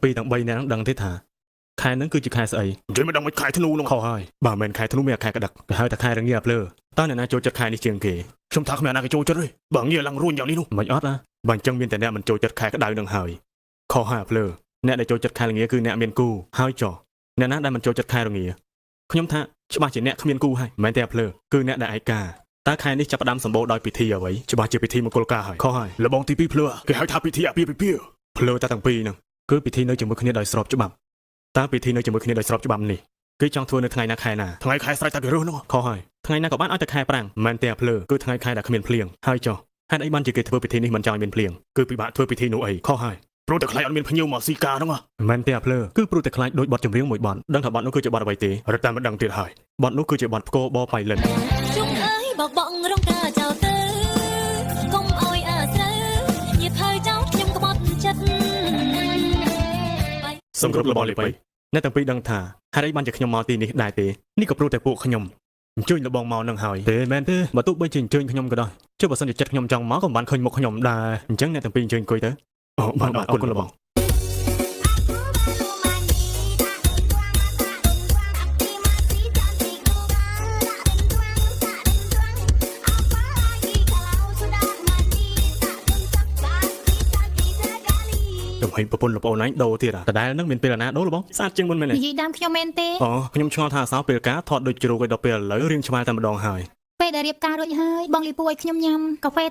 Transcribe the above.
ពីទាំង3នាក់ដឹងទេថាខែហ្នឹងគឺជាខែស្អីនិយាយមិនដឹងមិនខែធ្នូនោះខុសហើយបើមិនខែធ្នូមានខែក្តឹកគេហៅថាខែរងាភ្លើតើអ្នកណាចូលចិត្តខែនេះជាងគេខ្ញុំថាគ្មានអ្នកណាគេចូលចិត្តទេបើងាយឡើងរួញយ៉ាងនេះនោះមិនអត់ណាបើអញ្ចឹងមានតែអ្នកមិនចូលចិត្តខែក្តៅនឹងហើយខុសហើយភ្លើអ្នកដែលចូលចិត្តខែរងាគឺអ្នកមានគូហើយចុះអ្នកណាដែលមិនចូលចិត្តខែរងាខ្ញុំថាច្បាស់ជាអ្នកគ្មានគូហើយមិនមែនទេភ្លើគឺអ្នកដែលឯកាតើខែនេះចាប់ផ្ដើមសម្បូរដោយពិធីអ្វីច្បាស់ជាពិធីមង្គលការហើយខុសហើយលបងទី2ភ្លើគេហៅថាពិធីអាពាហ៍ពិពាហ៍ភ្លើតែទាំងពីរហ្នឹងគឺពិធីនៅជាមួយគ្នាដោយស្របច្បាប់តើពិធីនៅជាមួយគ្នាដោយស្របច្បាប់នេះគេចង់ធ្វើនៅថ្ងៃណាខែណាថ្ងៃខែស្រេចតែគេរើសនោះខុសហើយថ្ងៃណាក៏បានឲ្យតែខែប្រាំងមិនមែនទេភ្លើគឺថ្ងៃខែដែលគ្មានភ្លៀងហើយចុះហេតុអីបានជាគេធ្វើពិធីនេះមិនចង់ឲ្យមានភ្លៀងគឺពិបាកធ្វើពិធីនោះអីខុសហើយព្រោះតែខ្លាចអត់មានភ្ញៀវមកស៊ីការហ្នឹងមិនមែនទេភ្លើគឺព្រោះតែខ្លាចដូចបទចម្រៀងមួយបទដឹងថាបទនោះគឺជាបទអ្វីទេរត់តែមិនដឹងទៀតហើយបទនោះគឺជាបទផ្គរបបៃលិនជុំអើយបកបងរងការចោលទៅកុំអោយអាស្រូវញាភើចោលខ្ញុំក្បត់ចិត្តសំគ្រប់របស់លេបអ្នកទាំងពីរដឹងថាហេតុអីបានជាខ្ញុំមកទីនេះដែរទេនេះក៏ព្រោះតែពួកខ្ញុំអញ្ជើញលបងមកនឹងហើយទេមែនទេបើទោះបីជាអញ្ជើញខ្ញុំក៏ដោយចុះបើសិនជាចិត្តខ្ញុំចង់មកក៏មិនបានឃើញមុខខ្ញុំដែរអញ្ចឹងអ្នកទាំងពីរអញ្ជើញអង្គុយទៅអូបានអរគុណលបងខ្ញុំឲ្យប្រពន្ធលោកប្អូនឯងដូរទៀតតដែលនឹងមានពេលណាដូរលបងស្អាតជាងមុនមែនទេនិយាយដើមខ្ញុំមែនទេអូខ្ញុំឆ្ងល់ថាអសោពេលការថតដូចជ្រូកឲ្យដល់ពេលឥឡូវរៀងឆ្មាលតែម្ដងហើយពេលដែលរៀបការរួចហើយបងលីពូឲ្យខ្ញុំញ៉ាំកាហ្វេ